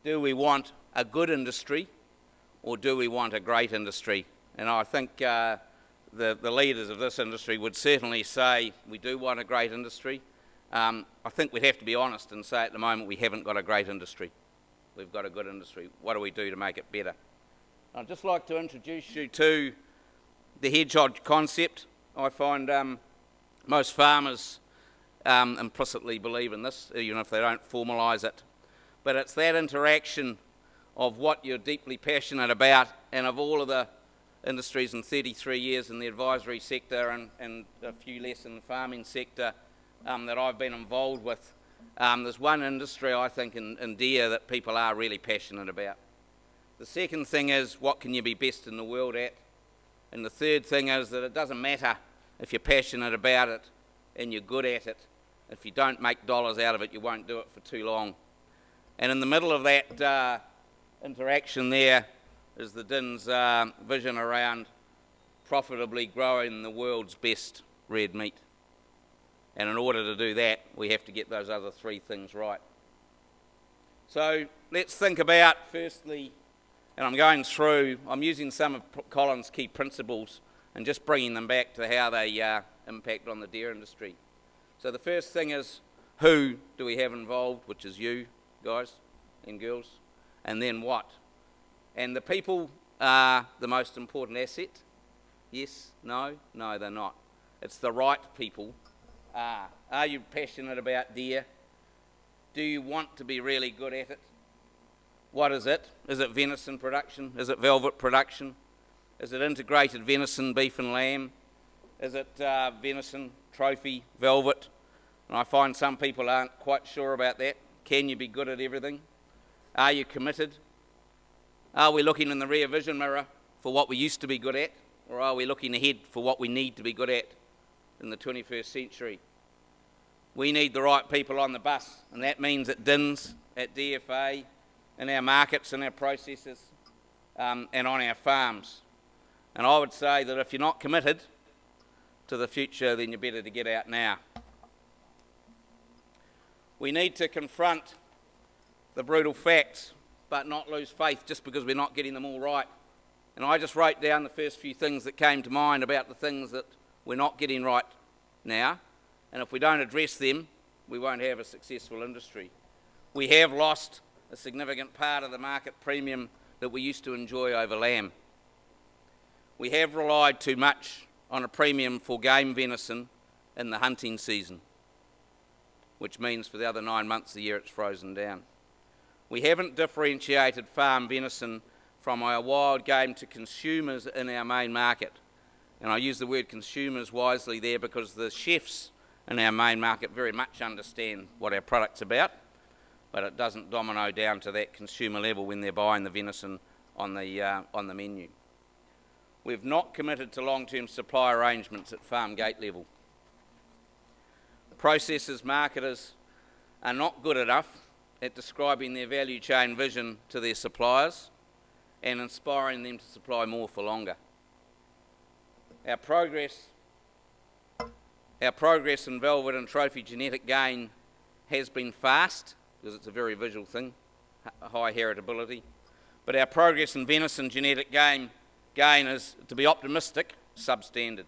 do we want a good industry or do we want a great industry? And I think the leaders of this industry would certainly say we do want a great industry. I think we'd have to be honest and say at the moment we haven't got a great industry. We've got a good industry. What do we do to make it better? I'd just like to introduce you to the Hedgehog Concept. I find most farmers implicitly believe in this, even if they don't formalise it. But it's that interaction of what you're deeply passionate about, and of all of the industries in 33 years in the advisory sector and a few less in the farming sector that I've been involved with, there's one industry I think in deer that people are really passionate about. The second thing is, what can you be best in the world at? And the third thing is that it doesn't matter if you're passionate about it and you're good at it. If you don't make dollars out of it, you won't do it for too long. And in the middle of that interaction there is the DINZ vision around profitably growing the world's best red meat. And in order to do that, we have to get those other three things right. So let's think about, firstly, and I'm using some of Colin's key principles and just bringing them back to how they impact on the deer industry. So the first thing is, who do we have involved, which is you guys and girls, and then what? And the people are the most important asset. Yes? No? No, they're not. It's the right people. Are you passionate about deer? Do you want to be really good at it? What is it? Is it venison production? Is it velvet production? Is it integrated venison, beef and lamb? Is it venison, trophy, velvet? And I find some people aren't quite sure about that. Can you be good at everything? Are you committed? Are we looking in the rear vision mirror for what we used to be good at? Or are we looking ahead for what we need to be good at in the 21st century? We need the right people on the bus, and that means at DINZ, at DFA, in our markets, in our processes, and on our farms. And I would say that if you're not committed to the future, then you're better to get out now. We need to confront the brutal facts, but not lose faith just because we're not getting them all right. And I just wrote down the first few things that came to mind about the things that we're not getting right now. And if we don't address them, we won't have a successful industry. We have lost a significant part of the market premium that we used to enjoy over lamb. We have relied too much on a premium for game venison in the hunting season, which means for the other 9 months of the year it's frozen down. We haven't differentiated farm venison from our wild game to consumers in our main market. And I use the word consumers wisely there because the chefs in our main market very much understand what our product's about, but it doesn't domino down to that consumer level when they're buying the venison on the menu. We've not committed to long-term supply arrangements at farm gate level. Processors, marketers are not good enough at describing their value chain vision to their suppliers and inspiring them to supply more for longer. Our progress in velvet and trophy genetic gain has been fast, because it's a very visual thing, high heritability. But our progress in venison genetic gain is, to be optimistic, substandard.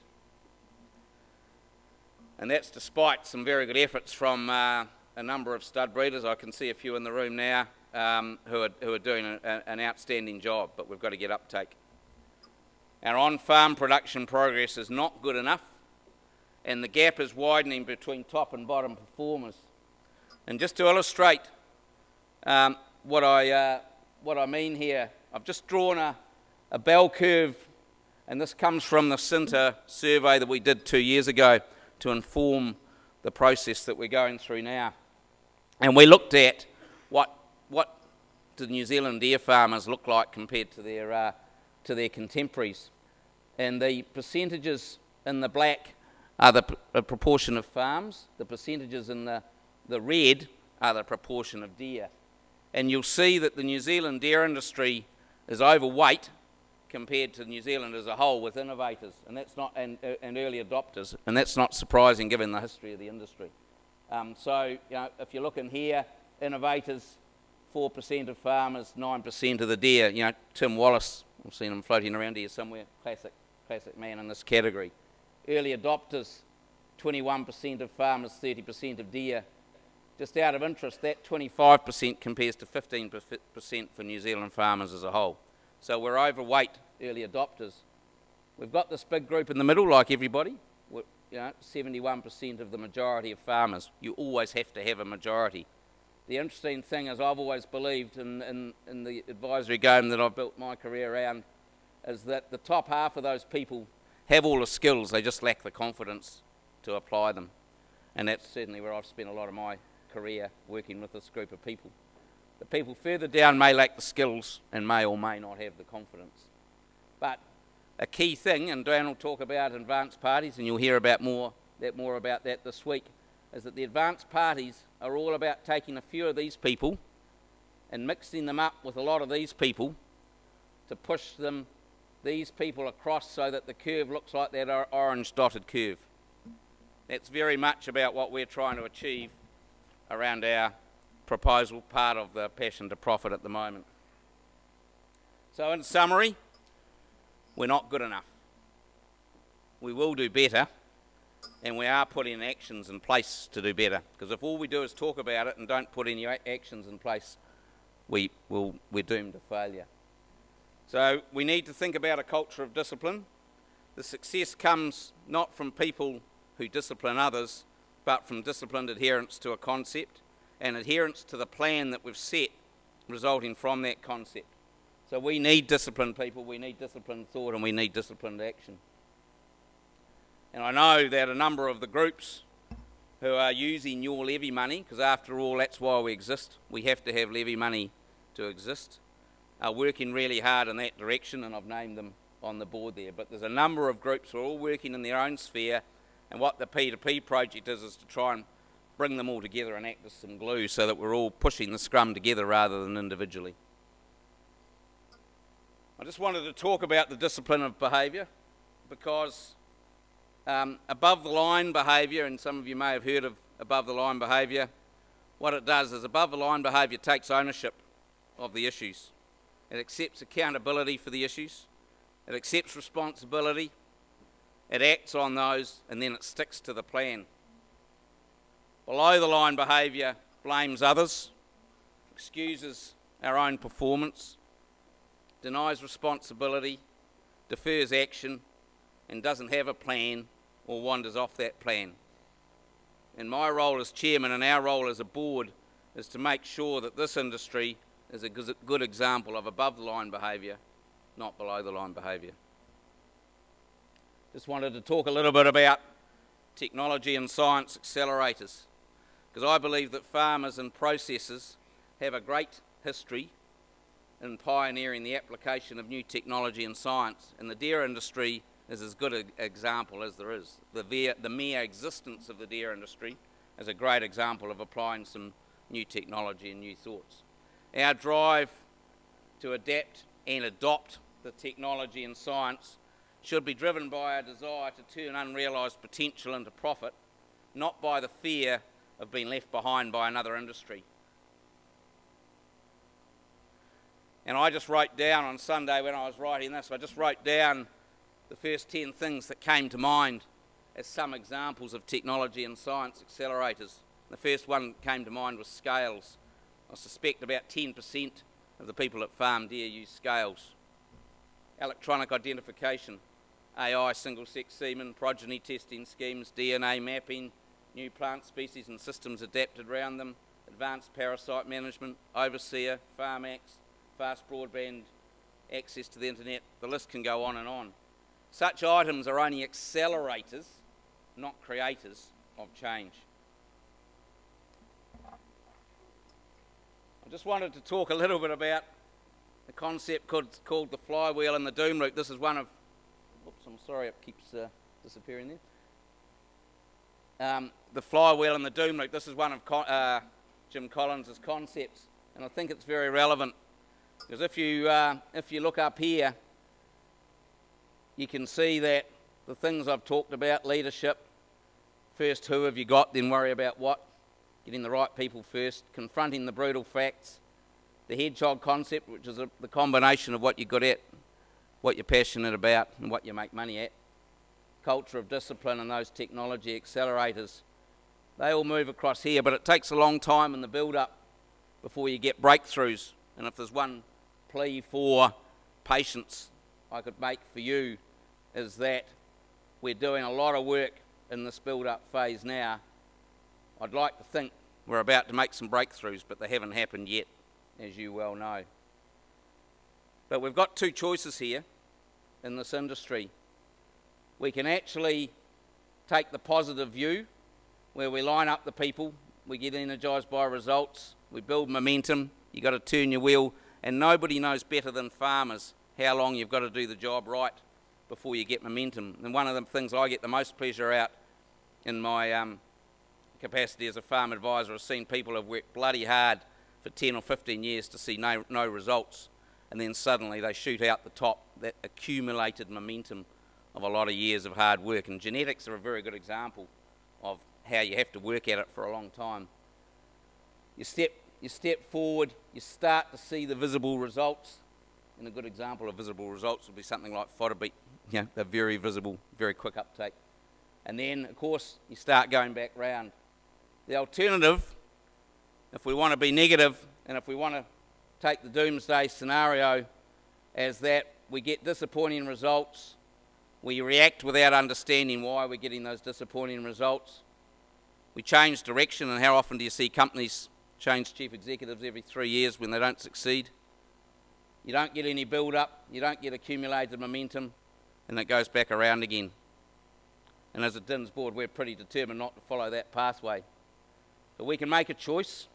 And that's despite some very good efforts from a number of stud breeders. I can see a few in the room now who are doing an outstanding job, but we've got to get uptake. Our on-farm production progress is not good enough, and the gap is widening between top and bottom performers. And just to illustrate what I mean here, I've just drawn a bell curve, and this comes from the Cinta survey that we did 2 years ago to inform the process that we're going through now. And we looked at what do New Zealand deer farmers look like compared to their contemporaries. And the percentages in the black are the proportion of farms. The percentages in the red are the proportion of deer. And you'll see that the New Zealand deer industry is overweight compared to New Zealand as a whole with innovators, and that's not and early adopters, and that's not surprising given the history of the industry. So, you know, if you look in here, innovators 4% of farmers, 9% of the deer. You know, Tim Wallace, I've seen him floating around here somewhere, classic man in this category. Early adopters, 21% of farmers, 30% of deer. Just out of interest, that 25% compares to 15% for New Zealand farmers as a whole. So we're overweight early adopters. We've got this big group in the middle, like everybody. You know, 71% of the majority of farmers. You always have to have a majority. The interesting thing is, I've always believed in the advisory game that I've built my career around, is that the top half of those people have all the skills, they just lack the confidence to apply them. And that's certainly where I've spent a lot of my career, working with this group of people. The people further down may lack the skills and may or may not have the confidence. But a key thing, and Dan will talk about advanced parties, and you'll hear about more about that this week, is that the advanced parties are all about taking a few of these people and mixing them up with a lot of these people to push these people across so that the curve looks like that orange dotted curve. That's very much about what we're trying to achieve around our proposal, part of the Passion to Profit at the moment. So in summary, we're not good enough. We will do better, and we are putting actions in place to do better, because if all we do is talk about it and don't put any actions in place, we're doomed to failure. So we need to think about a culture of discipline. The success comes not from people who discipline others, but from disciplined adherence to a concept and adherence to the plan that we've set resulting from that concept. So we need disciplined people, we need disciplined thought, and we need disciplined action. And I know that a number of the groups who are using your levy money, because after all that's why we exist, we have to have levy money to exist, are working really hard in that direction, and I've named them on the board there. But there's a number of groups who are all working in their own sphere, and what the P2P project is to try and bring them all together and act as some glue so that we're all pushing the scrum together rather than individually. I just wanted to talk about the discipline of behaviour, because above the line behaviour, and some of you may have heard of above the line behaviour, what it does is above the line behaviour takes ownership of the issues. It accepts accountability for the issues, it accepts responsibility, it acts on those, and then it sticks to the plan. Below the line behaviour blames others, excuses our own performance, denies responsibility, defers action, and doesn't have a plan or wanders off that plan. And my role as chairman and our role as a board is to make sure that this industry is a good example of above the line behaviour, not below the line behaviour. Just wanted to talk a little bit about technology and science accelerators, because I believe that farmers and processors have a great history in pioneering the application of new technology and science, and the deer industry is as good an example as there is. The mere existence of the deer industry is a great example of applying some new technology and new thoughts. Our drive to adapt and adopt the technology and science should be driven by our desire to turn unrealised potential into profit, not by the fear of being left behind by another industry. And I just wrote down on Sunday when I was writing this, I just wrote down the first 10 things that came to mind as some examples of technology and science accelerators. The first one that came to mind was scales. I suspect about 10% of the people at farm deer use scales. Electronic identification, AI single-sex semen, progeny testing schemes, DNA mapping, new plant species and systems adapted around them, advanced parasite management, overseer, FarmX, fast broadband access to the internet, the list can go on and on. Such items are only accelerators, not creators of change. I just wanted to talk a little bit about the concept called the flywheel and the doom loop. This is one of, oops, I'm sorry, it keeps disappearing there. The flywheel and the doom loop, this is one of Jim Collins' concepts, and I think it's very relevant, because if you look up here, you can see that the things I've talked about, leadership, first who have you got, then worry about what, getting the right people first, confronting the brutal facts, The Hedgehog Concept, which is the combination of what you're good at, what you're passionate about, and what you make money at. Culture of discipline and those technology accelerators, they all move across here, but it takes a long time in the build-up before you get breakthroughs. And if there's one plea for patience I could make for you, is that we're doing a lot of work in this build-up phase now. I'd like to think we're about to make some breakthroughs, but they haven't happened yet, as you well know. But we've got two choices here in this industry. We can actually take the positive view, where we line up the people, we get energised by results, we build momentum, you've got to turn your wheel, and nobody knows better than farmers how long you've got to do the job right before you get momentum. And one of the things I get the most pleasure out in my capacity as a farm advisor is seeing people have worked bloody hard for 10 or 15 years to see no results, and then suddenly they shoot out the top, that accumulated momentum of a lot of years of hard work. And genetics are a very good example of how you have to work at it for a long time. You step forward, you start to see the visible results, and a good example of visible results would be something like fodder beet. You know, they're very visible, very quick uptake. And then, of course, you start going back round. The alternative, if we want to be negative, and if we want to take the doomsday scenario as that we get disappointing results, we react without understanding why we're getting those disappointing results. We change direction, and how often do you see companies change chief executives every 3 years when they don't succeed? You don't get any build-up, you don't get accumulated momentum, and it goes back around again. And as a DINZ board, we're pretty determined not to follow that pathway. So we can make a choice.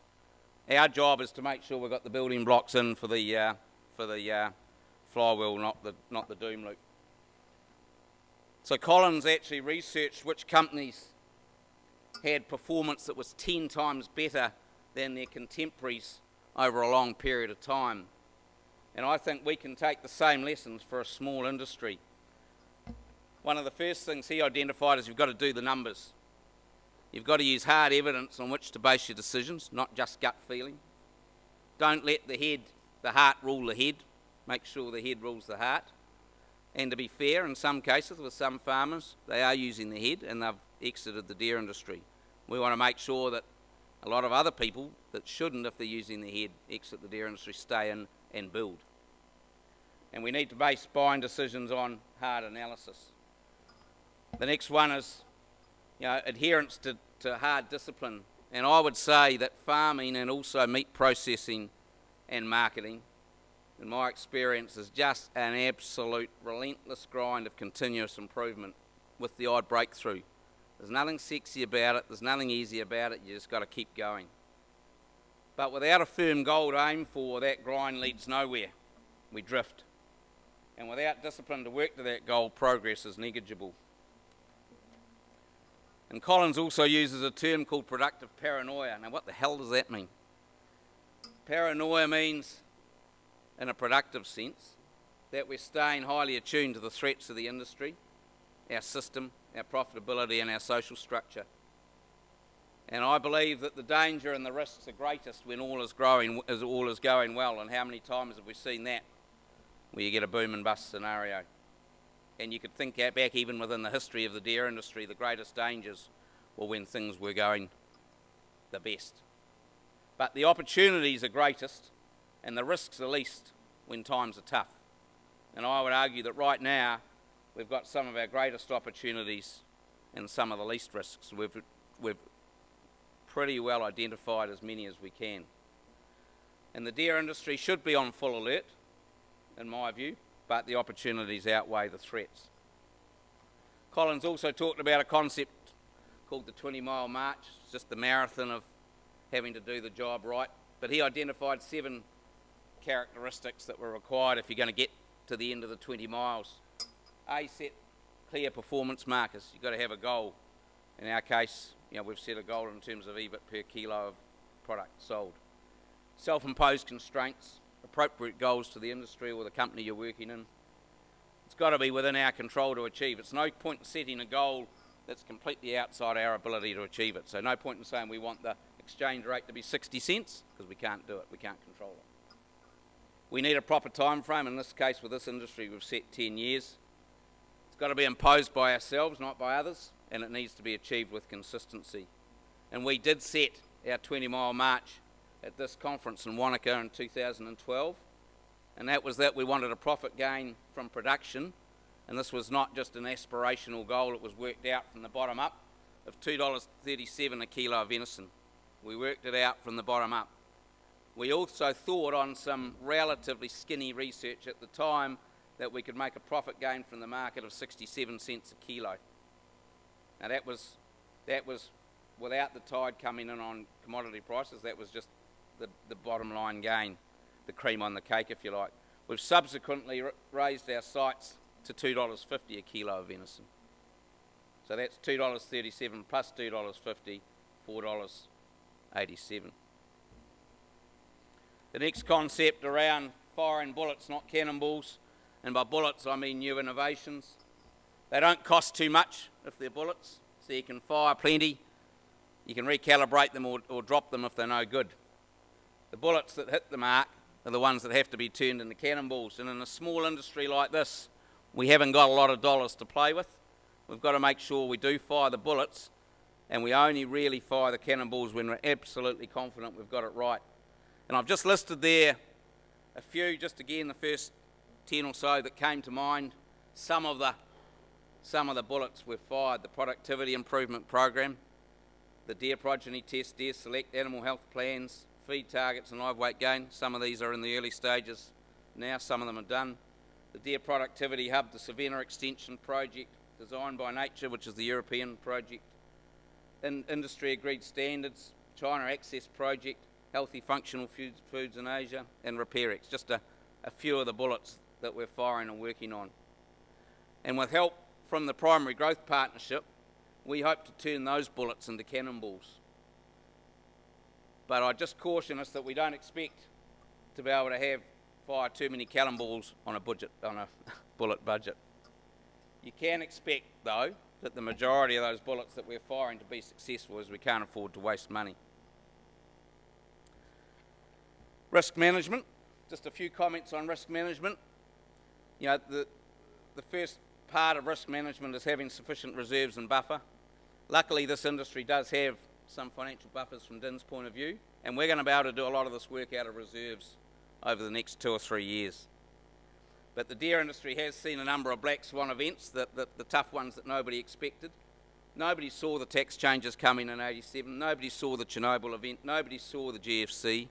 Our job is to make sure we've got the building blocks in for the flywheel, not the doom loop. So Collins actually researched which companies had performance that was 10 times better than their contemporaries over a long period of time. And I think we can take the same lessons for a small industry. One of the first things he identified is you've got to do the numbers. You've got to use hard evidence on which to base your decisions, not just gut feeling. Don't let the heart rule the head. Make sure the head rules the heart. And to be fair, in some cases with some farmers, they are using the head and they've exited the dairy industry. We want to make sure that a lot of other people that shouldn't, if they're using the head, exit the dairy industry, stay in and build. And we need to base buying decisions on hard analysis. The next one is, adherence to hard discipline. And I would say that farming and also meat processing and marketing, in my experience, is just an absolute relentless grind of continuous improvement with the odd breakthrough. There's nothing sexy about it, there's nothing easy about it, you just got to keep going. But without a firm goal to aim for, that grind leads nowhere. We drift. And without discipline to work to that goal, progress is negligible. And Collins also uses a term called productive paranoia. Now what the hell does that mean? Paranoia means, in a productive sense, that we're staying highly attuned to the threats of the industry, our system, our profitability and our social structure. And I believe that the danger and the risks are greatest when all is going well. And how many times have we seen that, where you get a boom and bust scenario? And you could think back even within the history of the dairy industry, the greatest dangers were when things were going the best. But the opportunities are greatest and the risks are least when times are tough. And I would argue that right now we've got some of our greatest opportunities and some of the least risks. We've pretty well identified as many as we can. And the dairy industry should be on full alert, in my view, but the opportunities outweigh the threats. Collins also talked about a concept called the 20-mile march. It's just the marathon of having to do the job right. But he identified 7 characteristics that were required if you're going to get to the end of the 20 miles. A, set clear performance markers. You've got to have a goal. In our case, we've set a goal in terms of EBIT per kilo of product sold. Self-imposed constraints, appropriate goals to the industry or the company you're working in. It's got to be within our control to achieve. It's no point in setting a goal that's completely outside our ability to achieve it. So no point in saying we want the exchange rate to be 60 cents, because we can't do it, we can't control it. We need a proper time frame. In this case, with this industry, we've set 10 years. It's got to be imposed by ourselves, not by others, and it needs to be achieved with consistency. And we did set our 20-mile march at this conference in Wanaka in 2012, and that was that we wanted a profit gain from production, and this was not just an aspirational goal, it was worked out from the bottom up of $2.37 a kilo of venison. We worked it out from the bottom up. We also thought on some relatively skinny research at the time that we could make a profit gain from the market of 67 cents a kilo. Now that was without the tide coming in on commodity prices. That was just the bottom line gain, the cream on the cake, if you like. We've subsequently raised our sights to $2.50 a kilo of venison. So that's $2.37 plus $2.50, $4.87. The next concept around firing bullets, not cannonballs, and by bullets I mean new innovations. They don't cost too much if they're bullets, so you can fire plenty. You can recalibrate them or drop them if they're no good. The bullets that hit the mark are the ones that have to be turned into cannonballs, and in a small industry like this, we haven't got a lot of dollars to play with. We've got to make sure we do fire the bullets, and we only really fire the cannonballs when we're absolutely confident we've got it right. And I've just listed there a few, just again the first 10 or so that came to mind. Some of the bullets we've fired: the productivity improvement program, the deer progeny test, deer select, animal health plans, feed targets and live weight gain. Some of these are in the early stages now, some of them are done. The Deer Productivity Hub, the Savannah Extension Project, designed by Nature, which is the European project. Industry agreed standards, China Access Project, Healthy Functional Foods in Asia, and RepairX. Just a few of the bullets that we're firing and working on. And with help from the Primary Growth Partnership, we hope to turn those bullets into cannonballs. But I just caution us that we don't expect to be able to fire too many cannonballs on a bullet budget. You can expect, though, that the majority of those bullets that we're firing to be successful, as we can't afford to waste money. Risk management. Just a few comments on risk management. You know, the first part of risk management is having sufficient reserves and buffer. Luckily, this industry does have some financial buffers from DINZ point of view, and we're going to be able to do a lot of this work out of reserves over the next 2 or 3 years. But the deer industry has seen a number of black swan events, the tough ones that nobody expected. Nobody saw the tax changes coming in '87, nobody saw the Chernobyl event, nobody saw the GFC.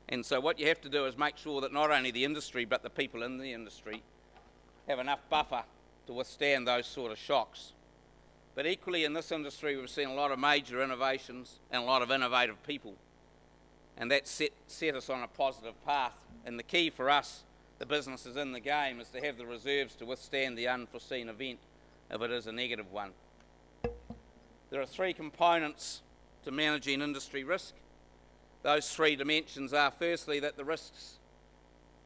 And so what you have to do is make sure that not only the industry, but the people in the industry have enough buffer to withstand those sort of shocks. But equally in this industry, we've seen a lot of major innovations and a lot of innovative people. And that set us on a positive path. And the key for us, the businesses in the game, is to have the reserves to withstand the unforeseen event if it is a negative one. There are 3 components to managing industry risk. Those 3 dimensions are, firstly, that the risks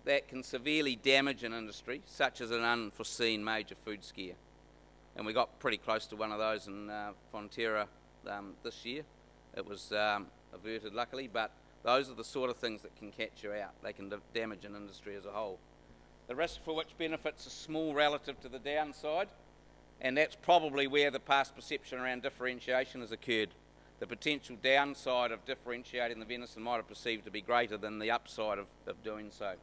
that can severely damage an industry, such as an unforeseen major food scare. And we got pretty close to one of those in Fonterra this year. It was averted, luckily, but those are the sort of things that can catch you out. They can damage an industry as a whole. The risk for which benefits are small relative to the downside, and that's probably where the past perception around differentiation has occurred. The potential downside of differentiating the venison might have perceived to be greater than the upside of doing so.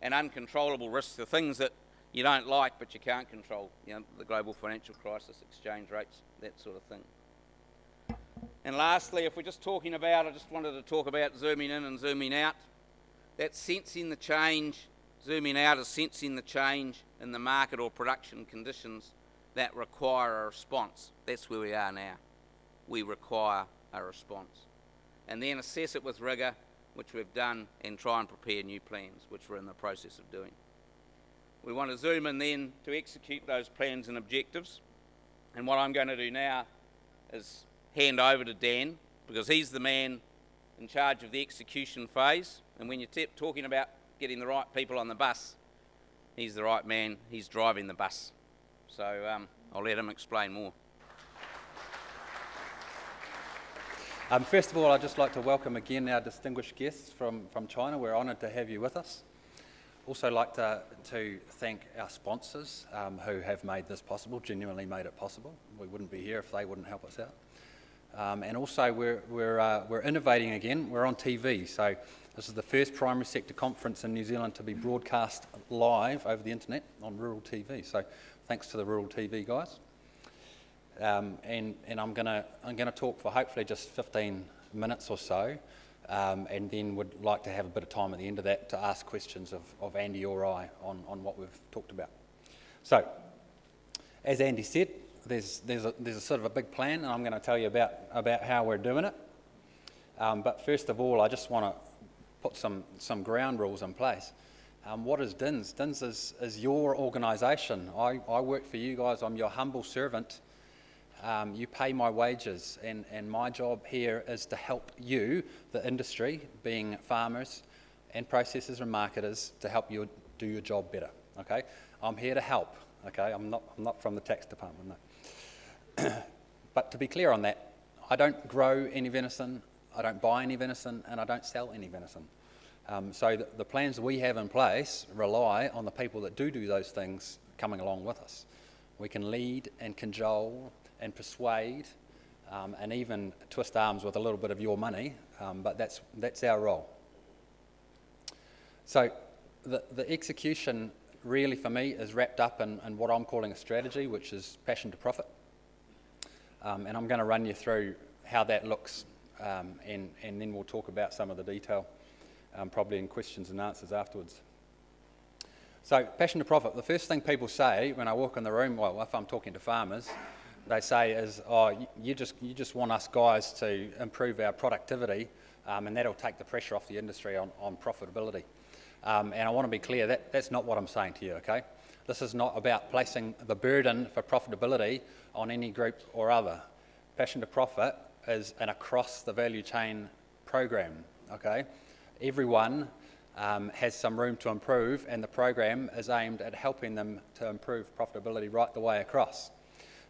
And uncontrollable risks are things that you don't like but you can't control. You know, the global financial crisis, exchange rates, that sort of thing. And lastly, if we're just talking about, I just wanted to talk about zooming in and zooming out. That's sensing the change. Zooming out is sensing the change in the market or production conditions that require a response. That's where we are now. We require a response. And then assess it with rigour, which we've done, and try and prepare new plans, which we're in the process of doing. We want to zoom in then to execute those plans and objectives. And what I'm going to do now is hand over to Dan, because he's the man in charge of the execution phase. And when you're talking about getting the right people on the bus, he's the right man. He's driving the bus. So I'll let him explain more. First of all, I'd just like to welcome again our distinguished guests from China. We're honoured to have you with us. Also like to thank our sponsors who have made this possible, genuinely made it possible. We wouldn't be here if they wouldn't help us out. And also we're innovating again. We're on TV, so this is the first primary sector conference in New Zealand to be broadcast live over the internet on rural TV. So thanks to the rural TV guys. And I'm gonna talk for hopefully just 15 minutes or so, and then would like to have a bit of time at the end of that to ask questions of Andy or I on what we've talked about. So, as Andy said, there's a sort of a big plan, and I'm going to tell you about how we're doing it. But first of all, I just want to put some ground rules in place. What is DINZ? DINZ is your organisation. I work for you guys. I'm your humble servant. You pay my wages, and my job here is to help you, the industry, being farmers and processors and marketers, to help you do your job better. Okay, I'm here to help. Okay, I'm not from the tax department, no. But to be clear on that, I don't grow any venison, I don't buy any venison, and I don't sell any venison. So the plans we have in place rely on the people that do those things coming along with us. We can lead and cajole and persuade, and even twist arms with a little bit of your money, but that's our role. So the execution really for me is wrapped up in what I'm calling a strategy, which is passion to profit, and I'm going to run you through how that looks, and then we'll talk about some of the detail, probably in questions and answers afterwards. So passion to profit, the first thing people say when I walk in the room, well, if I'm talking to farmers, they say is, oh, you just want us guys to improve our productivity, and that'll take the pressure off the industry on profitability. And I want to be clear, that's not what I'm saying to you, okay? This is not about placing the burden for profitability on any group or other. Passion to profit is an across the value chain program, okay? Everyone has some room to improve, and the program is aimed at helping them to improve profitability right the way across.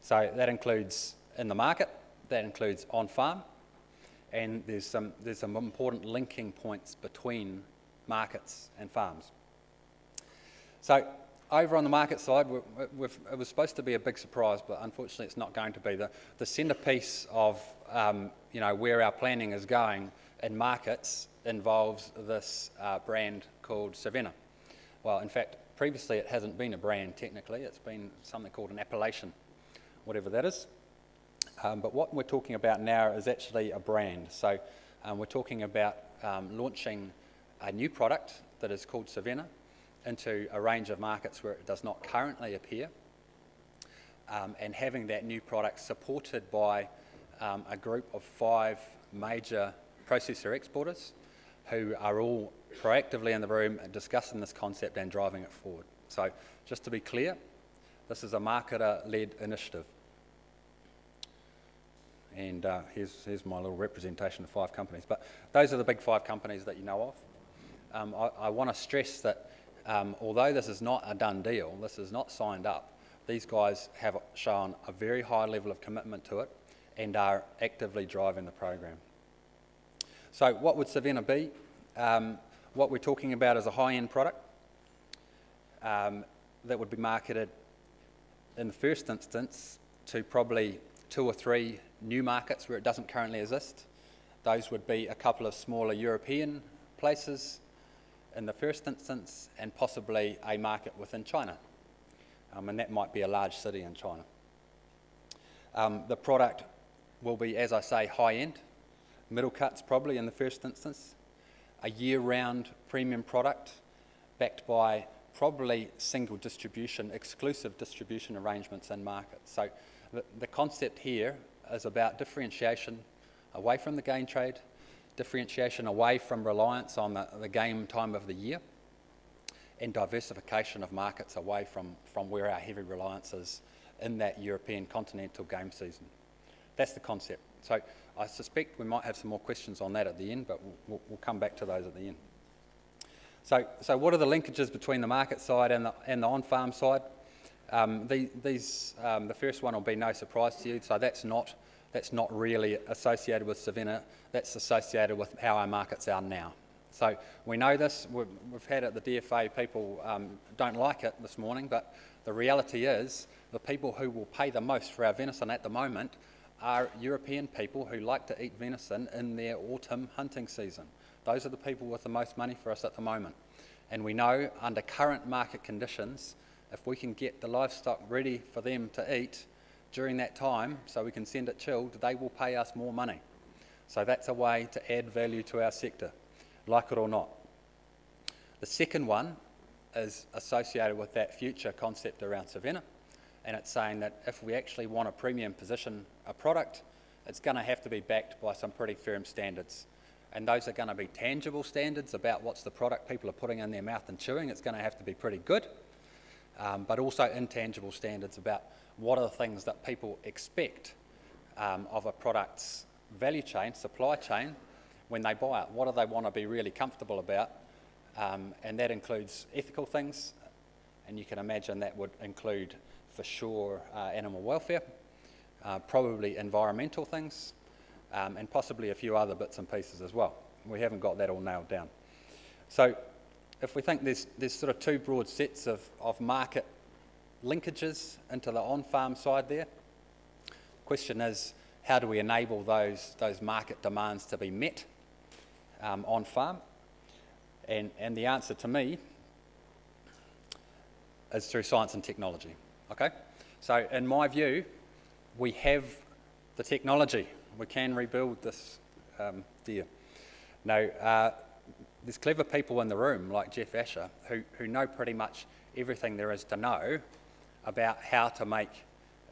So that includes in the market, that includes on farm, and there's some important linking points between markets and farms. So over on the market side, it was supposed to be a big surprise, but unfortunately it's not going to be. The centrepiece of where our planning is going in markets involves this brand called Savannah. Well, in fact, previously it hasn't been a brand technically, it's been something called an appellation, whatever that is. But what we're talking about now is actually a brand. So we're talking about launching a new product that is called Savannah into a range of markets where it does not currently appear, and having that new product supported by a group of 5 major processor exporters who are all proactively in the room discussing this concept and driving it forward. So just to be clear, this is a marketer-led initiative. And here's my little representation of 5 companies. But those are the big 5 companies that you know of. I want to stress that although this is not a done deal, this is not signed up, these guys have shown a very high level of commitment to it and are actively driving the program. So what would Savannah be? What we're talking about is a high-end product that would be marketed in the first instance to probably 2 or 3 new markets where it doesn't currently exist. Those would be a couple of smaller European places in the first instance, and possibly a market within China. And that might be a large city in China. The product will be, as I say, high-end, middle cuts probably in the first instance, a year-round premium product backed by probably single distribution, exclusive distribution arrangements in markets. So the concept here is about differentiation away from the gain trade, differentiation away from reliance on the game time of the year, and diversification of markets away from where our heavy reliance is in that European continental game season. That's the concept. So I suspect we might have some more questions on that at the end, but we'll come back to those at the end. So what are the linkages between the market side and the on-farm side? The first one will be no surprise to you. So that's not that's not really associated with Savannah, that's associated with how our markets are now. So we know this, we've had it, the DFA people don't like it this morning, but the reality is the people who will pay the most for our venison at the moment are European people who like to eat venison in their autumn hunting season. Those are the people with the most money for us at the moment. And we know under current market conditions, if we can get the livestock ready for them to eat during that time so we can send it chilled, they will pay us more money. So that's a way to add value to our sector, like it or not. The second one is associated with that future concept around Savannah, and it's saying that if we actually want to premium position a product, it's going to have to be backed by some pretty firm standards. And those are going to be tangible standards about what's the product people are putting in their mouth and chewing. It's going to have to be pretty good, but also intangible standards about what are the things that people expect of a product's value chain, supply chain, when they buy it. What do they want to be really comfortable about? And that includes ethical things, and you can imagine that would include, for sure, animal welfare, probably environmental things, and possibly a few other bits and pieces as well. We haven't got that all nailed down. So if we think there's sort of two broad sets of market linkages into the on-farm side there, the question is, how do we enable those market demands to be met on-farm? And the answer to me is through science and technology, okay? So in my view, we have the technology. We can rebuild this deer. Now, there's clever people in the room, like Jeff Asher, who know pretty much everything there is to know about how to make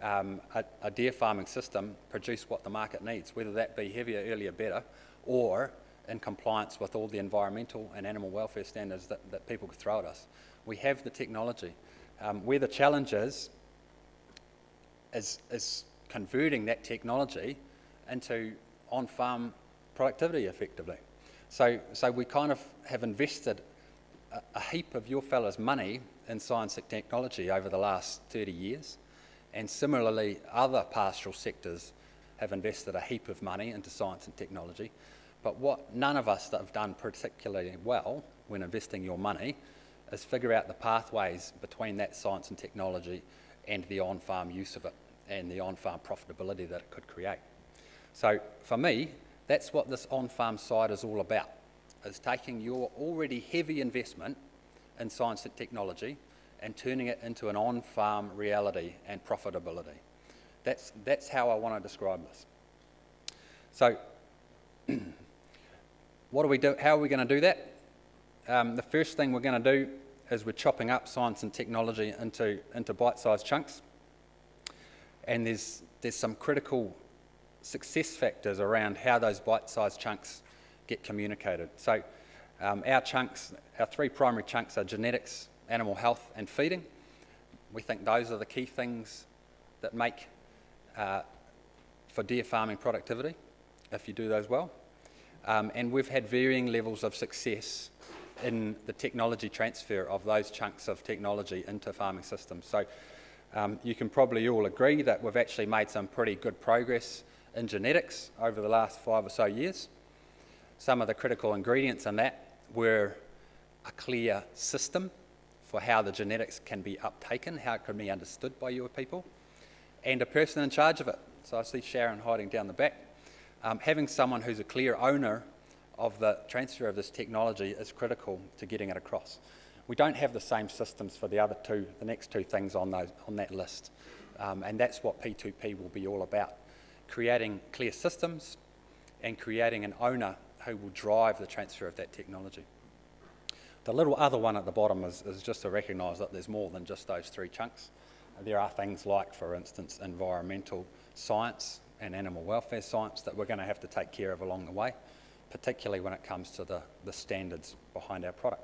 a deer farming system produce what the market needs, whether that be heavier, earlier, better, or in compliance with all the environmental and animal welfare standards that people could throw at us. We have the technology. Where the challenge is converting that technology into on-farm productivity effectively. So we kind of have invested a heap of your fellas' money in science and technology over the last 30 years, and similarly other pastoral sectors have invested a heap of money into science and technology. But what none of us that have done particularly well when investing your money is figure out the pathways between that science and technology and the on-farm use of it and the on-farm profitability that it could create. So for me, that's what this on-farm side is all about, is taking your already heavy investment in science and technology and turning it into an on-farm reality and profitability. That's how I want to describe this. So what do we do? How are we going to do that? The first thing we're going to do is we're chopping up science and technology into bite-sized chunks. And there's some critical success factors around how those bite-sized chunks get communicated. So our three primary chunks are genetics, animal health and feeding. We think those are the key things that make for deer farming productivity, if you do those well. And we've had varying levels of success in the technology transfer of those chunks of technology into farming systems. So you can probably all agree that we've actually made some pretty good progress in genetics over the last 5 or so years. Some of the critical ingredients in that were a clear system for how the genetics can be uptaken, how it can be understood by your people, and a person in charge of it. So I see Sharon hiding down the back. Having someone who's a clear owner of the transfer of this technology is critical to getting it across. We don't have the same systems for the next two things on that list, and that's what P2P will be all about, creating clear systems and creating an owner who will drive the transfer of that technology. The little other one at the bottom is just to recognise that there's more than just those three chunks. There are things like, for instance, environmental science and animal welfare science that we're going to have to take care of along the way, particularly when it comes to the standards behind our product.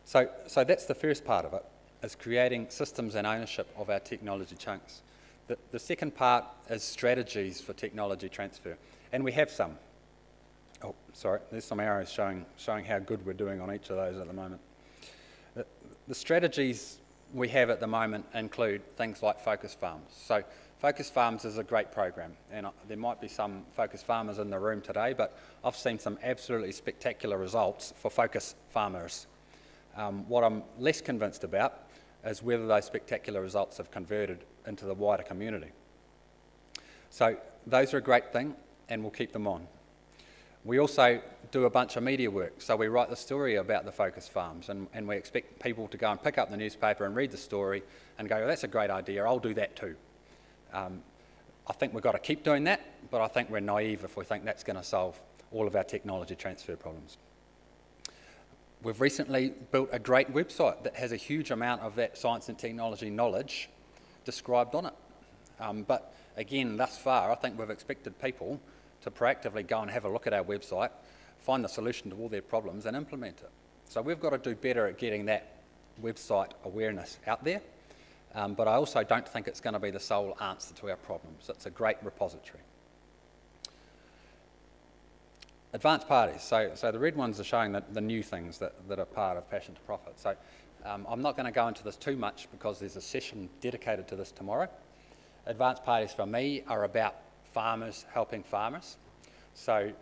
So that's the first part of it, is creating systems and ownership of our technology chunks. The second part is strategies for technology transfer, and we have some. Oh, sorry, there's some arrows showing how good we're doing on each of those at the moment. The strategies we have at the moment include things like focus farms. So Focus Farms is a great program, and there might be some Focus Farmers in the room today, but I've seen some absolutely spectacular results for Focus Farmers. What I'm less convinced about is whether those spectacular results have converted into the wider community. So those are a great thing, and we'll keep them on. We also do a bunch of media work, so we write the story about the Focus Farms, and we expect people to go and pick up the newspaper and read the story and go, well, that's a great idea, I'll do that too. I think we've got to keep doing that, but I think we're naive if we think that's going to solve all of our technology transfer problems. We've recently built a great website that has a huge amount of that science and technology knowledge described on it. But again, thus far, I think we've expected people to proactively go and have a look at our website, find the solution to all their problems and implement it. So we've got to do better at getting that website awareness out there, but I also don't think it's going to be the sole answer to our problems. It's a great repository. Advanced parties. So the red ones are showing the new things that are part of Passion to Profit. So I'm not going to go into this too much because there's a session dedicated to this tomorrow. Advanced parties for me are about farmers helping farmers. So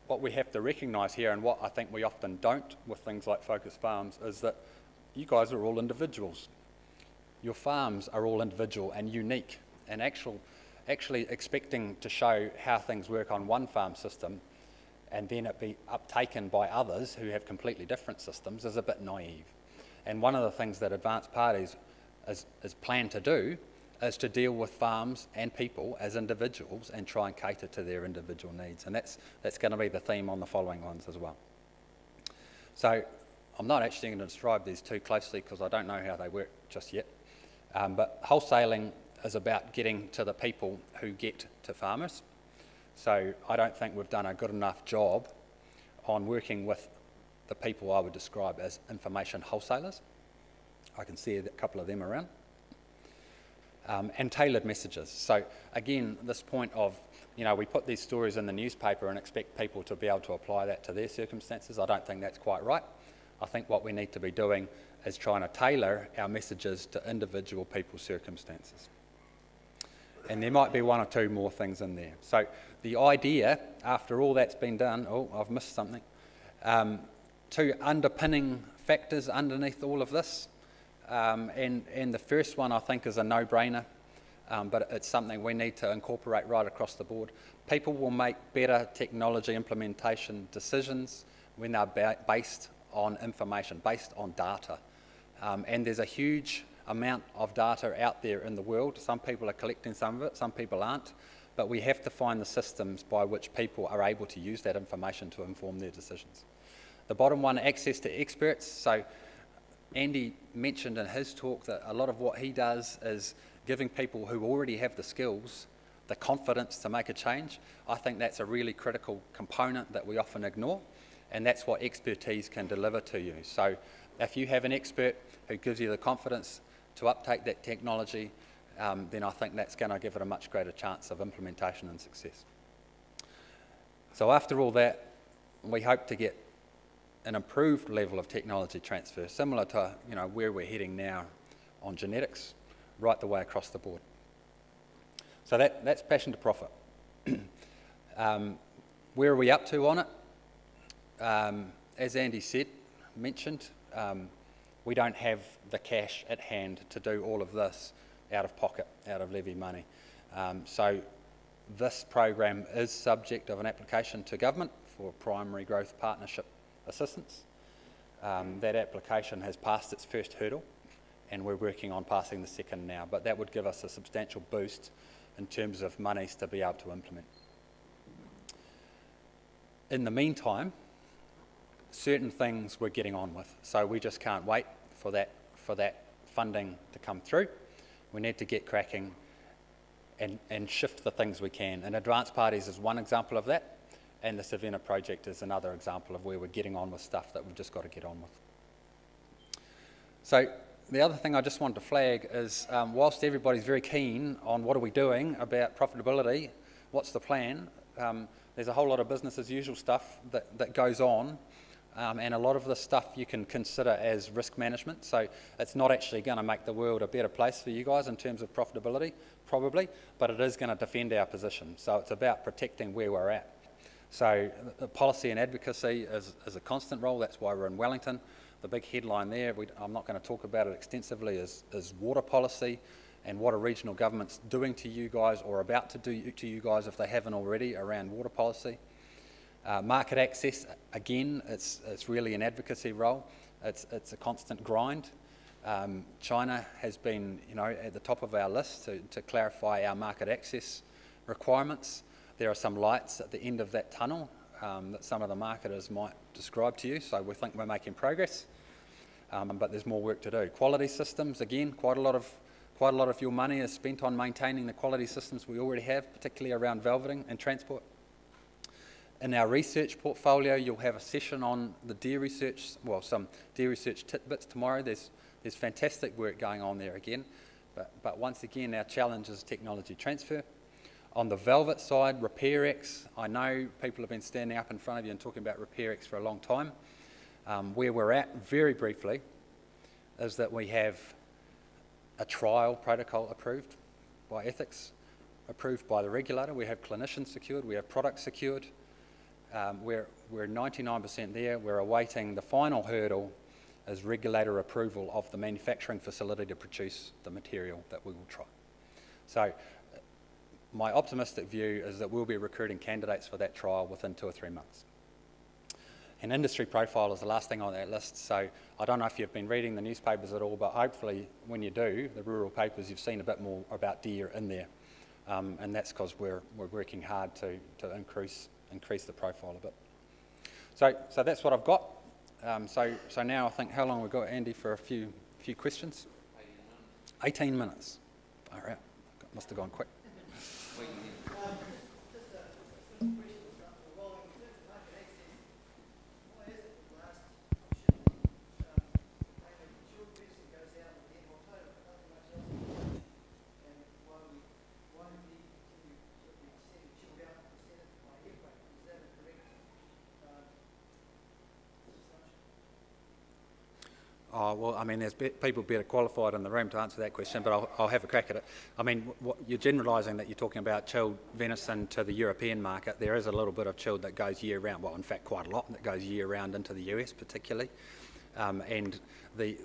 what we have to recognise here, and what I think we often don't with things like Focus Farms, is that you guys are all individuals. Your farms are all individual and unique, and actually expecting to show how things work on one farm system and then it be uptaken by others who have completely different systems is a bit naive. And one of the things that Advanced Parties is planned to do is to deal with farms and people as individuals and try and cater to their individual needs. And that's going to be the theme on the following ones as well. So I'm not actually going to describe these too closely because I don't know how they work just yet. But wholesaling is about getting to the people who get to farmers. So I don't think we've done a good enough job on working with the people I would describe as information wholesalers. I can see a couple of them around. And tailored messages. So again, this point of, we put these stories in the newspaper and expect people to be able to apply that to their circumstances. I don't think that's quite right. I think what we need to be doing is trying to tailor our messages to individual people's circumstances. And there might be one or two more things in there. So the idea, after all that's been done, I've missed something, two underpinning factors underneath all of this. And the first one I think is a no-brainer, but it's something we need to incorporate right across the board. People will make better technology implementation decisions when they're based on information, based on data. And there's a huge amount of data out there in the world. Some people are collecting some of it, some people aren't, but we have to find the systems by which people are able to use that information to inform their decisions. The bottom one, access to experts. So Andy mentioned in his talk that a lot of what he does is giving people who already have the skills the confidence to make a change. I think that's a really critical component that we often ignore, and that's what expertise can deliver to you. So if you have an expert who gives you the confidence to uptake that technology, then I think that's going to give it a much greater chance of implementation and success. So after all that, we hope to get an improved level of technology transfer, similar to where we're heading now on genetics, right the way across the board. So that's Passion to Profit. Where are we up to on it? As Andy mentioned, we don't have the cash at hand to do all of this out of pocket, out of levy money. So this program is subject of an application to government for primary growth partnership assistance. That application has passed its first hurdle and we're working on passing the second now, but that would give us a substantial boost in terms of monies to be able to implement. In the meantime, certain things we're getting on with, so we just can't wait for that funding to come through. We need to get cracking and shift the things we can, and Advanced Parties is one example of that, and the Savannah project is another example of where we're getting on with stuff that we've just got to get on with. So the other thing I just want to flag is whilst everybody's very keen on what are we doing about profitability, what's the plan, there's a whole lot of business as usual stuff that goes on and a lot of the stuff you can consider as risk management. So it's not actually going to make the world a better place for you guys in terms of profitability, probably, but it is going to defend our position. So it's about protecting where we're at. So policy and advocacy is a constant role. That's why we're in Wellington. The big headline there, I'm not going to talk about it extensively, is water policy and what are regional governments doing to you guys or about to do to you guys if they haven't already around water policy. Market access, again, it's really an advocacy role. It's a constant grind. China has been, at the top of our list to clarify our market access requirements. There are some lights at the end of that tunnel that some of the marketers might describe to you, so we think we're making progress, but there's more work to do. Quality systems, again, quite a lot of your money is spent on maintaining the quality systems we already have, particularly around velveting and transport. In our research portfolio, you'll have a session on the deer research, well, some deer research tidbits tomorrow. There's fantastic work going on there again, but once again, our challenge is technology transfer. On the velvet side, RepairX, I know people have been standing up in front of you and talking about RepairX for a long time. Where we're at, very briefly, is that we have a trial protocol approved by ethics, approved by the regulator. We have clinicians secured, we have products secured. We're 99% there. We're awaiting the final hurdle as regulator approval of the manufacturing facility to produce the material that we will try. So my optimistic view is that we'll be recruiting candidates for that trial within 2 or 3 months. An industry profile is the last thing on that list, so I don't know if you've been reading the newspapers at all, but hopefully when you do, the rural papers, you've seen a bit more about deer in there, and that's because we're working hard to increase the profile a bit. So that's what I've got. So now I think, how long we've got, Andy, for a few questions? 18 minutes. All right, must have gone quick. Oh, well, I mean, there's people better qualified in the room to answer that question, but I'll have a crack at it. I mean, you're generalising that you're talking about chilled venison to the European market. There is a little bit of chilled that goes year-round, well, in fact, quite a lot that goes year-round into the US particularly. And the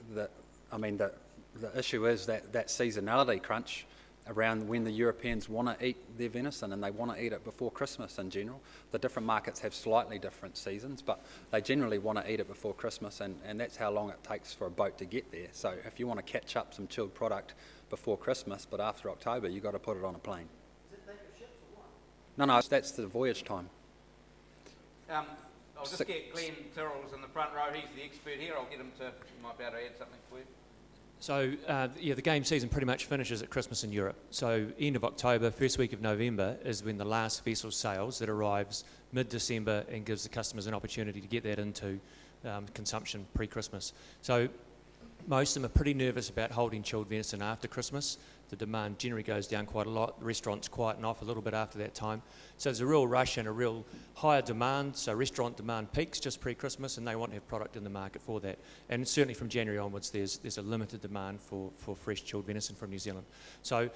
issue is that seasonality crunch around when the Europeans want to eat their venison, and they want to eat it before Christmas in general. The different markets have slightly different seasons, but they generally want to eat it before Christmas, and that's how long it takes for a boat to get there. So if you want to catch up some chilled product before Christmas, but after October, you've got to put it on a plane. Is it native ships or what? No, that's the voyage time. I'll just get Glenn Tyrrell's in the front row. He's the expert here. I'll get him to, he might be able to add something for you. So, the game season pretty much finishes at Christmas in Europe. So, end of October, first week of November is when the last vessel sails that arrives mid-December and gives the customers an opportunity to get that into consumption pre-Christmas. So, most of them are pretty nervous about holding chilled venison after Christmas. The demand generally goes down quite a lot. The restaurants quieten off a little bit after that time. So there's a real rush and a real higher demand. So restaurant demand peaks just pre-Christmas, and they want to have product in the market for that. And certainly from January onwards, there's a limited demand for fresh chilled venison from New Zealand. So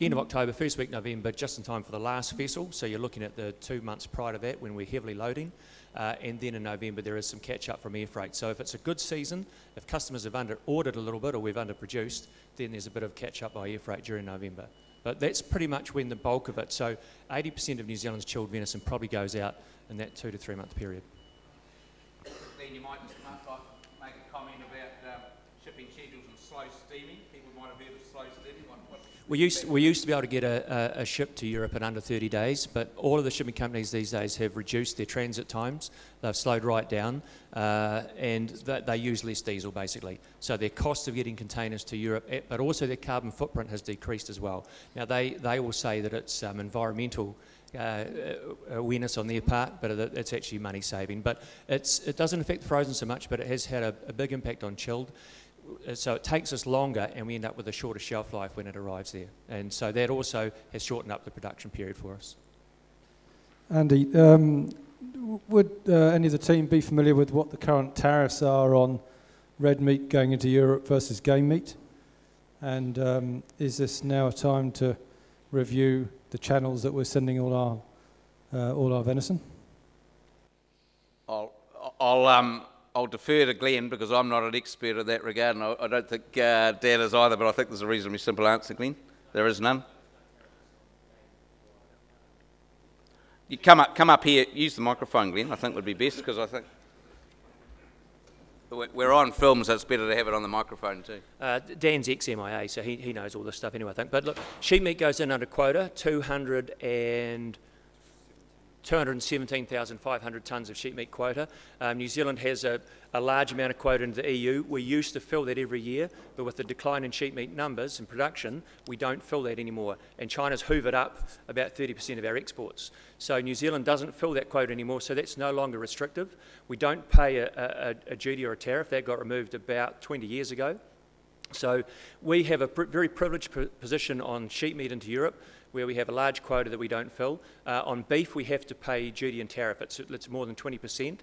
end of October, first week November, just in time for the last vessel. So you're looking at the 2 months prior to that when we're heavily loading. And then in November, there is some catch-up from air freight. So if it's a good season, if customers have under-ordered a little bit or we've underproduced, then there's a bit of catch-up by air freight during November. But that's pretty much when the bulk of it, so 80% of New Zealand's chilled venison probably goes out in that 2 to 3 month period. Then you might just make a comment about shipping schedules and slow steaming. People might have heard of slow steaming. We used to be able to get a ship to Europe in under 30 days, but all of the shipping companies these days have reduced their transit times. They've slowed right down, and they use less diesel basically. So their cost of getting containers to Europe, but also their carbon footprint has decreased as well. Now they will say that it's environmental awareness on their part, but it's actually money saving. But it doesn't affect frozen so much, but it has had a big impact on chilled. So it takes us longer, and we end up with a shorter shelf life when it arrives there. And so that also has shortened up the production period for us. Andy, would any of the team be familiar with what the current tariffs are on red meat going into Europe versus game meat? And is this now a time to review the channels that we're sending all our venison? I'll defer to Glenn because I'm not an expert in that regard, and I don't think Dan is either, but I think there's a reasonably simple answer, Glenn. There is none. You come up here, use the microphone, Glenn, I think would be best, because I think we're on film, so it's better to have it on the microphone too. Dan's ex-MIA, so he knows all this stuff anyway, I think. But look, sheep meat goes in under quota, 217,500 tonnes of sheep meat quota. New Zealand has a large amount of quota into the EU. We used to fill that every year, but with the decline in sheep meat numbers and production, we don't fill that anymore. And China's hoovered up about 30% of our exports. So New Zealand doesn't fill that quota anymore, so that's no longer restrictive. We don't pay a duty or a tariff. That got removed about 20 years ago. So we have a very privileged position on sheep meat into Europe, where we have a large quota that we don't fill. On beef, we have to pay duty and tariff. It's more than 20%,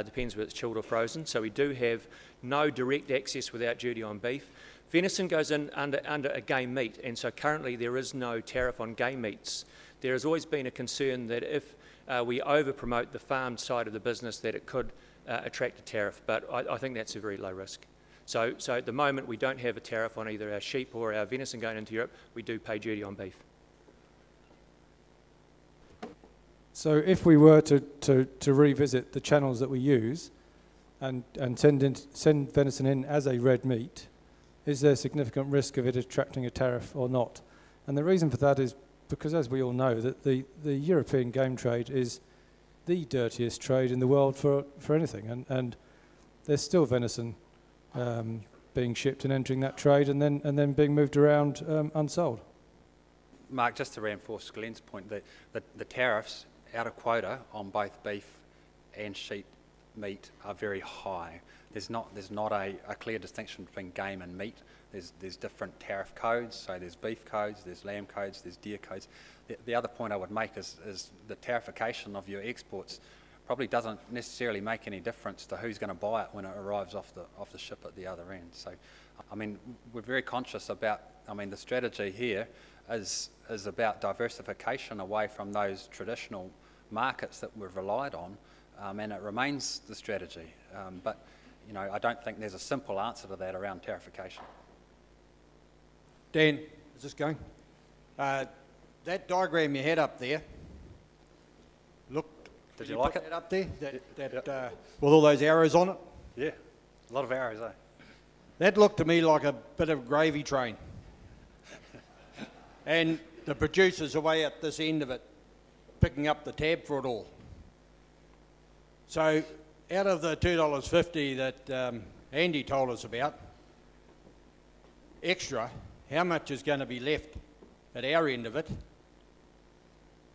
depends whether it's chilled or frozen. So we do have no direct access without duty on beef. Venison goes in under a game meat, and so currently there is no tariff on game meats. There has always been a concern that if we over-promote the farmed side of the business, that it could attract a tariff, but I think that's a very low risk. So at the moment, we don't have a tariff on either our sheep or our venison going into Europe. We do pay duty on beef. So if we were to revisit the channels that we use and send venison in as a red meat, is there significant risk of it attracting a tariff or not? And the reason for that is because, as we all know, that the European game trade is the dirtiest trade in the world for anything, and there's still venison being shipped and entering that trade and then being moved around unsold. Mark, just to reinforce Glenn's point, the tariffs out of quota on both beef and sheep meat are very high. There's not a clear distinction between game and meat. There's different tariff codes, so there's beef codes, there's lamb codes, there's deer codes. The other point I would make is the tariffication of your exports probably doesn't necessarily make any difference to who's going to buy it when it arrives off the ship at the other end. So, I mean, we're very conscious about, the strategy here is about diversification away from those traditional markets that we've relied on, and it remains the strategy. But, I don't think there's a simple answer to that around tariffication. Dan, is this going? That diagram you had up there, Did you like it? That up there, with all those arrows on it? Yeah, a lot of arrows, eh? That looked to me like a bit of a gravy train. And the producer's away at this end of it, picking up the tab for it all. So, out of the $2.50 that Andy told us about, extra, how much is going to be left at our end of it?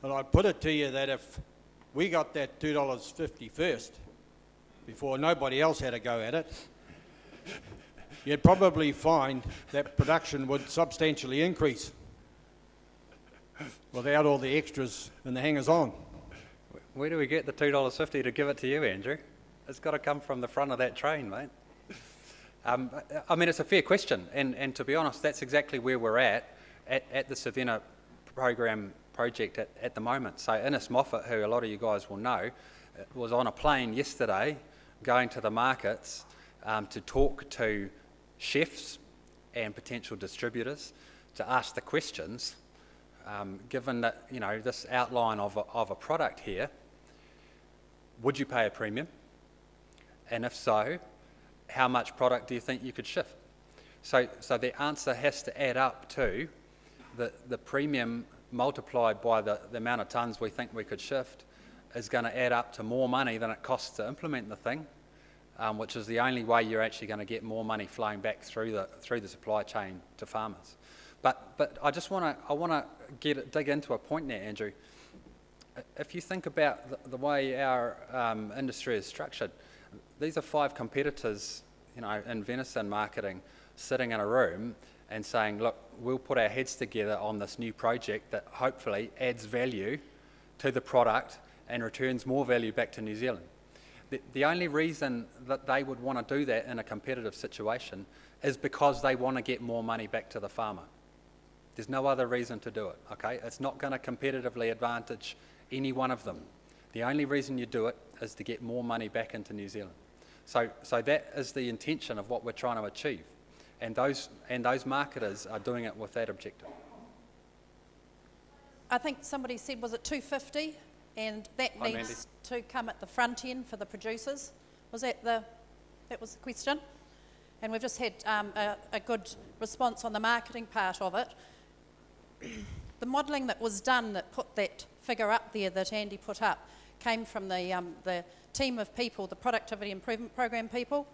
And I'd put it to you that if we got that $2.50 first, before nobody else had a go at it, you'd probably find that production would substantially increase without all the extras and the hangers-on. Where do we get the $2.50 to give it to you, Andrew? It's got to come from the front of that train, mate. It's a fair question, and to be honest, that's exactly where we're at the Savannah project at the moment. So Innes Moffat, who a lot of you guys will know, was on a plane yesterday going to the markets to talk to chefs and potential distributors to ask the questions, given that, this outline of a product here, would you pay a premium? And if so, how much product do you think you could shift? So the answer has to add up to the premium multiplied by the amount of tonnes we think we could shift is going to add up to more money than it costs to implement the thing, which is the only way you're actually going to get more money flowing back through the supply chain to farmers. But I just want to dig into a point there, Andrew. If you think about the way our industry is structured, these are 5 competitors, in venison marketing, sitting in a room and saying, look, we'll put our heads together on this new project that hopefully adds value to the product and returns more value back to New Zealand. The only reason that they would want to do that in a competitive situation is because they want to get more money back to the farmer. There's no other reason to do it, okay? It's not going to competitively advantage any one of them. The only reason you do it is to get more money back into New Zealand. So that is the intention of what we're trying to achieve. And those marketers are doing it with that objective. I think somebody said, was it 250? And that needs to come at the front end for the producers. That was the question? And we've just had a good response on the marketing part of it. The modelling that was done that put that figure up there that Andy put up came from the team of people, the Productivity Improvement Program people,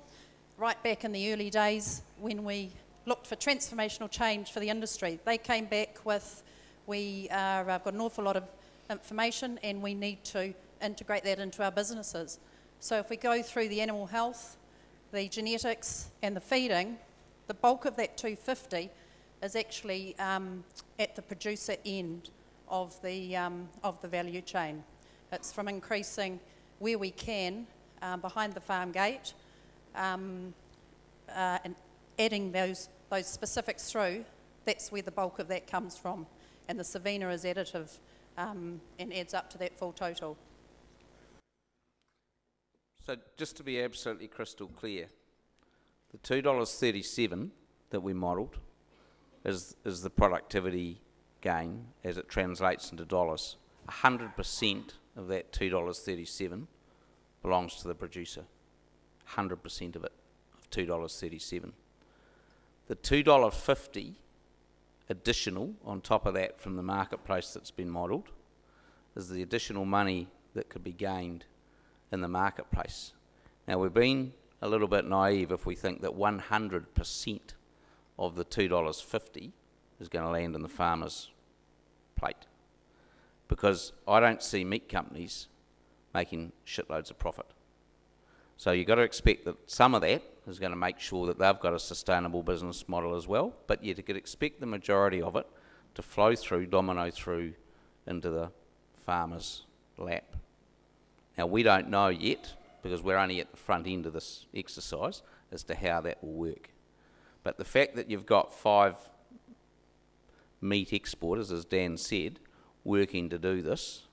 right back in the early days when we looked for transformational change for the industry. They came back with, we've got an awful lot of information and we need to integrate that into our businesses. So if we go through the animal health, the genetics and the feeding, the bulk of that 250 is actually at the producer end of the value chain. It's from increasing where we can behind the farm gate and adding those specifics through. That's where the bulk of that comes from, and the Savina is additive and adds up to that full total. So just to be absolutely crystal clear, the $2.37 that we modelled is the productivity gain as it translates into dollars. 100% of that $2.37 belongs to the producer. 100% of it, of $2.37. The $2.50 additional on top of that from the marketplace that's been modelled is the additional money that could be gained in the marketplace. Now, we've been a little bit naive if we think that 100% of the $2.50 is going to land in the farmer's plate, because I don't see meat companies making shitloads of profit. So you've got to expect that some of that is going to make sure that they've got a sustainable business model as well, but you could expect the majority of it to flow through, domino through into the farmer's lap. Now, we don't know yet, because we're only at the front end of this exercise, as to how that will work. But the fact that you've got 5 meat exporters, as Dan said, working to do this,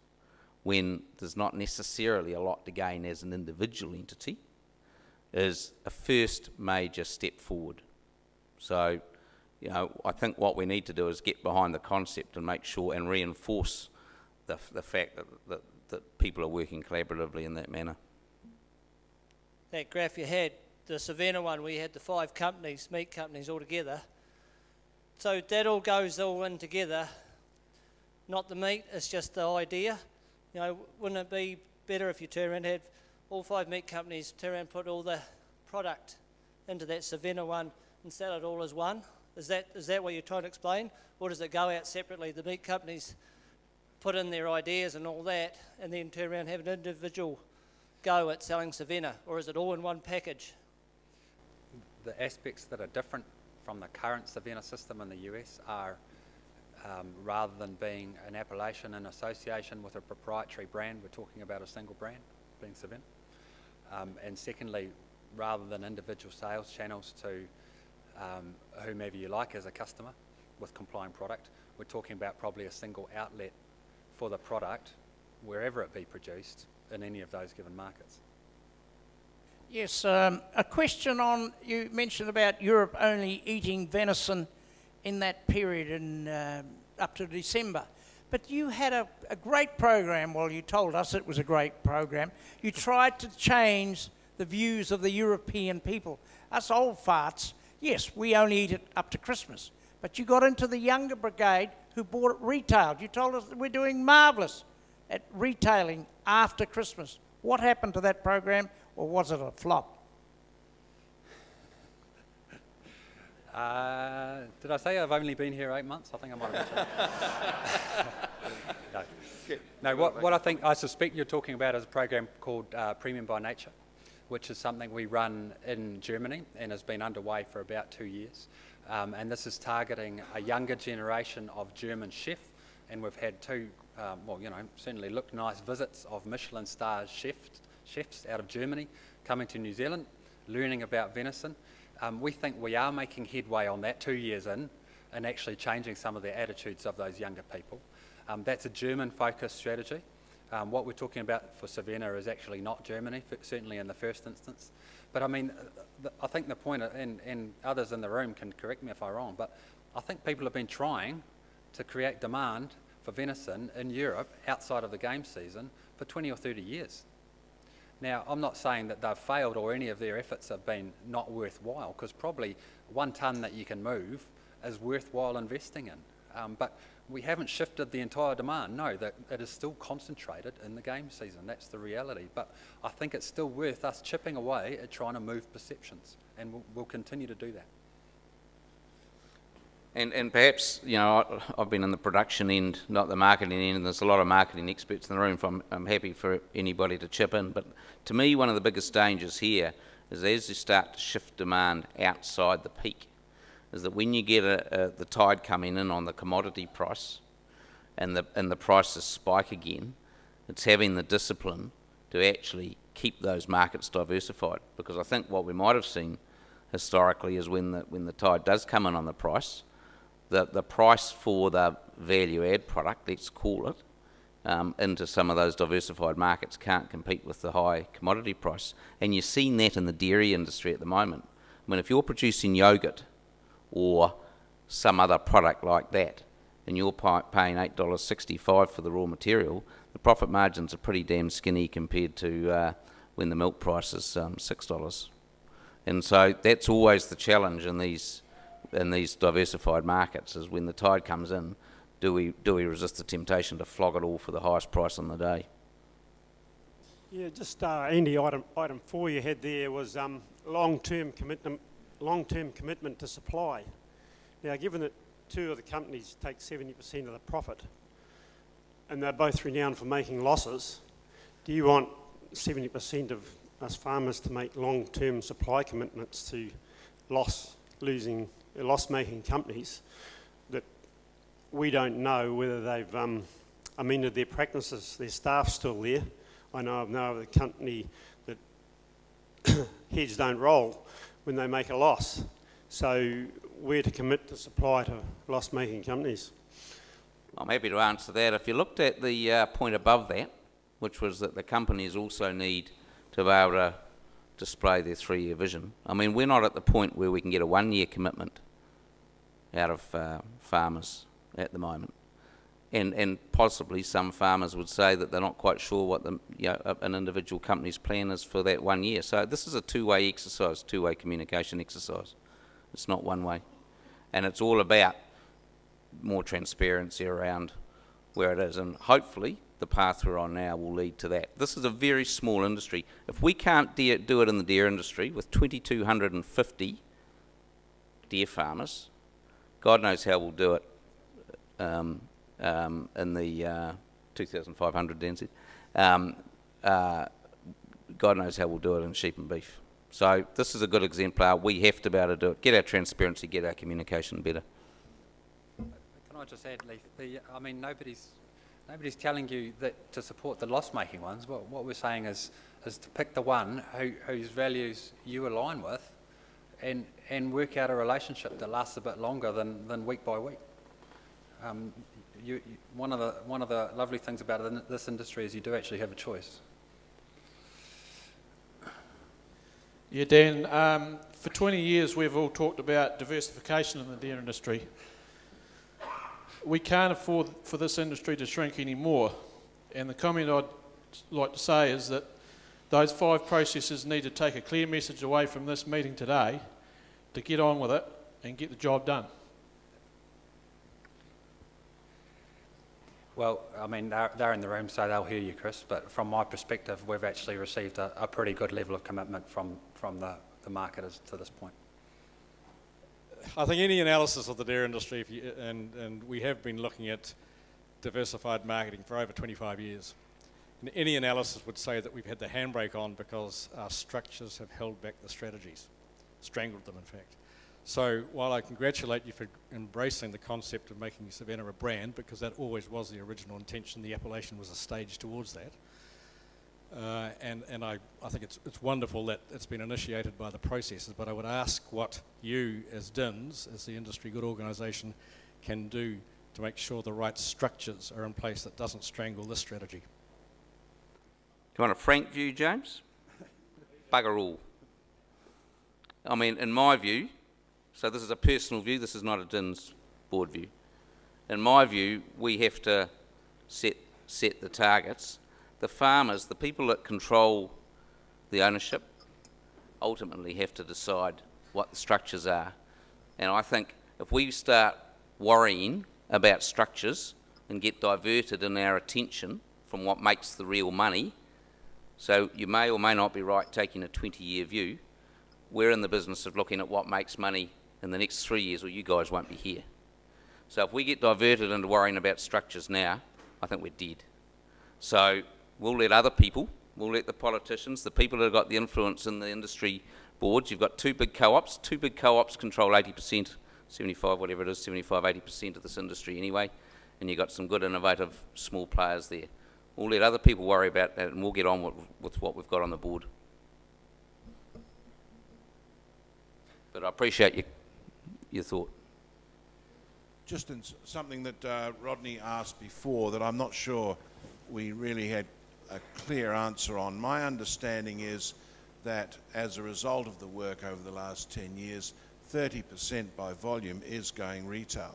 when there's not necessarily a lot to gain as an individual entity, is a first major step forward. So, you know, I think what we need to do is get behind the concept and make sure and reinforce the fact that people are working collaboratively in that manner. That graph you had, the Savannah one, we had the 5 companies, meat companies all together. So that all goes all in together, not the meat, it's just the idea. You know, wouldn't it be better if you turn around and had all 5 meat companies turn around and put all the product into that Savannah one and sell it all as one? Is that what you're trying to explain? Or does it go out separately? The meat companies put in their ideas and all that and then turn around and have an individual go at selling Savannah? Or is it all in one package? The aspects that are different from the current Savannah system in the US are rather than being an appellation in association with a proprietary brand, we're talking about a single brand, being Savannah. And secondly, rather than individual sales channels to whomever you like as a customer with complying product, we're talking about probably a single outlet for the product, wherever it be produced, in any of those given markets. Yes, a question on, you mentioned about Europe only eating venison in that period in, up to December. But you had a great program, well, you told us it was a great program. You tried to change the views of the European people. Us old farts, yes, we only eat it up to Christmas. But you got into the younger brigade who bought it retailed. You told us that we're doing marvellous at retailing after Christmas. What happened to that program, or was it a flop? Did I say I've only been here 8 months? I think I might have mentioned. No, what I think, I suspect you're talking about is a program called Premium by Nature, which is something we run in Germany and has been underway for about 2 years. And this is targeting a younger generation of German chef, and we've had 2 well, you know, certainly look nice visits of Michelin star chefs out of Germany coming to New Zealand, learning about venison. We think we are making headway on that 2 years in and actually changing some of the attitudes of those younger people. That's a German-focused strategy. What we're talking about for Savannah is actually not Germany, certainly in the first instance. But I mean, I think the point, and others in the room can correct me if I'm wrong, but I think people have been trying to create demand for venison in Europe outside of the game season for 20 or 30 years. Now, I'm not saying that they've failed or any of their efforts have been not worthwhile, because probably 1 tonne that you can move is worthwhile investing in. But we haven't shifted the entire demand. No, that it is still concentrated in the game season. That's the reality. But I think it's still worth us chipping away at trying to move perceptions, and we'll continue to do that. And perhaps, you know, I've been in the production end, not the marketing end, and there's a lot of marketing experts in the room, so I'm happy for anybody to chip in. But to me, one of the biggest dangers here is as you start to shift demand outside the peak, is that when you get the tide coming in on the commodity price and the prices spike again, it's having the discipline to actually keep those markets diversified. Because I think what we might have seen historically is when the tide does come in on the price, the price for the value add product, let's call it, into some of those diversified markets can't compete with the high commodity price. And you're seeing that in the dairy industry at the moment. I mean, if you're producing yogurt or some other product like that, and you're paying $8.65 for the raw material, the profit margins are pretty damn skinny compared to when the milk price is $6. And so that's always the challenge in these diversified markets, is when the tide comes in, do we resist the temptation to flog it all for the highest price on the day? Yeah, just Andy, item 4 you had there was long-term commitment to supply. Now, given that 2 of the companies take 70% of the profit, and they're both renowned for making losses, do you want 70% of us farmers to make long-term supply commitments to loss-making companies that we don't know whether they've amended their practices? Their staff's still there. I know of a company that heads don't roll when they make a loss. So where to commit to supply to loss-making companies? I'm happy to answer that. If you looked at the point above that, which was that the companies also need to be able to display their 3-year vision. I mean, we're not at the point where we can get a 1-year commitment out of farmers at the moment. And possibly some farmers would say that they're not quite sure what an individual company's plan is for that 1 year. So this is a two-way exercise, two-way communication exercise. It's not one way. And it's all about more transparency around where it is. And hopefully the path we're on now will lead to that. This is a very small industry. If we can't do it in the dairy industry with 2,250 dairy farmers, God knows how we'll do it in the 2,500 DINZ. God knows how we'll do it in sheep and beef. So this is a good exemplar. We have to be able to do it. Get our transparency, get our communication better. Can I just add, Leith? I mean, nobody's telling you that to support the loss-making ones. What we're saying is to pick the one whose values you align with, and work out a relationship that lasts a bit longer than week by week. One of the lovely things about this industry is you do actually have a choice. Yeah, Dan, for 20 years we've all talked about diversification in the dairy industry. We can't afford for this industry to shrink anymore, and the comment I'd like to say is that those 5 processors need to take a clear message away from this meeting today to get on with it and get the job done. Well, I mean, they're in the room, so they'll hear you, Chris, but from my perspective, we've actually received a pretty good level of commitment from the marketers to this point. I think any analysis of the dairy industry, and we have been looking at diversified marketing for over 25 years, and any analysis would say that we've had the handbrake on because our structures have held back the strategies, strangled them in fact. So while I congratulate you for embracing the concept of making Savannah a brand, because that always was the original intention, the appellation was a stage towards that. And I think it's wonderful that it's been initiated by the processes, but I would ask what you, as DINZ, as the industry good organisation, can do to make sure the right structures are in place that doesn't strangle this strategy. Do you want a frank view, James? Bugger all. I mean, in my view, so this is a personal view, this is not a DINZ board view. In my view, we have to set the targets. The farmers, the people that control the ownership, ultimately have to decide what the structures are. And I think if we start worrying about structures and get diverted in our attention from what makes the real money, so you may or may not be right taking a 20-year view, we're in the business of looking at what makes money in the next 3 years, or you guys won't be here. So if we get diverted into worrying about structures now, I think we're dead. So we'll let other people, we'll let the politicians, the people that have got the influence in the industry boards. You've got two big co-ops. Two big co-ops control 80%, 75, whatever it is, 75, 80% of this industry anyway. And you've got some good, innovative, small players there. We'll let other people worry about that, and we'll get on with what we've got on the board. But I appreciate your thought. Just in something that Rodney asked before that I'm not sure we really had a clear answer on. My understanding is that as a result of the work over the last 10 years, 30% by volume is going retail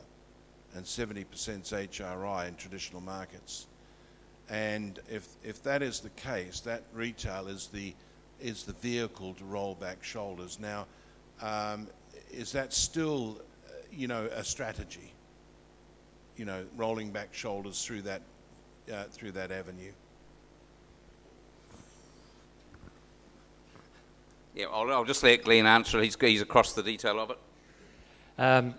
and 70% is HRI in traditional markets. And if that is the case, that retail is the vehicle to roll back shoulders. Now, is that still, a strategy? Rolling back shoulders through that avenue. Yeah, I'll just let Glenn answer. He's across the detail of it.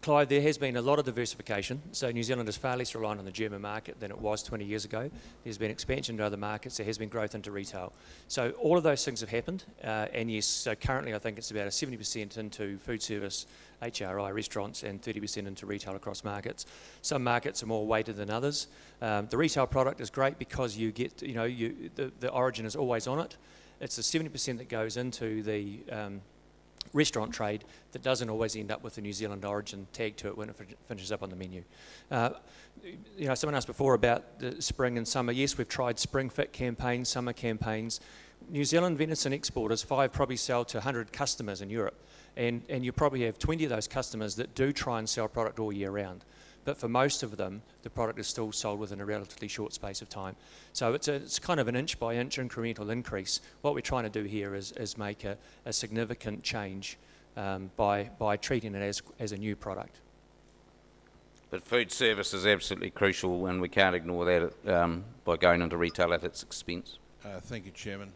Clive, there has been a lot of diversification. So New Zealand is far less reliant on the German market than it was 20 years ago. There's been expansion to other markets. There has been growth into retail. So all of those things have happened. And yes, so currently I think it's about a 70% into food service, HRI, restaurants, and 30% into retail across markets. Some markets are more weighted than others. The retail product is great because you get, the origin is always on it. It's the 70% that goes into the restaurant trade that doesn't always end up with the New Zealand origin tag to it when it finishes up on the menu. Someone asked before about the spring and summer. Yes, we've tried spring fit campaigns, summer campaigns. New Zealand venison exporters, 5 probably sell to 100 customers in Europe. And you probably have 20 of those customers that do try and sell product all year round. But for most of them, the product is still sold within a relatively short space of time. So it's kind of an inch-by-inch incremental increase. What we're trying to do here is make a significant change by treating it as a new product. But food service is absolutely crucial, and we can't ignore that by going into retail at its expense. Thank you, Chairman.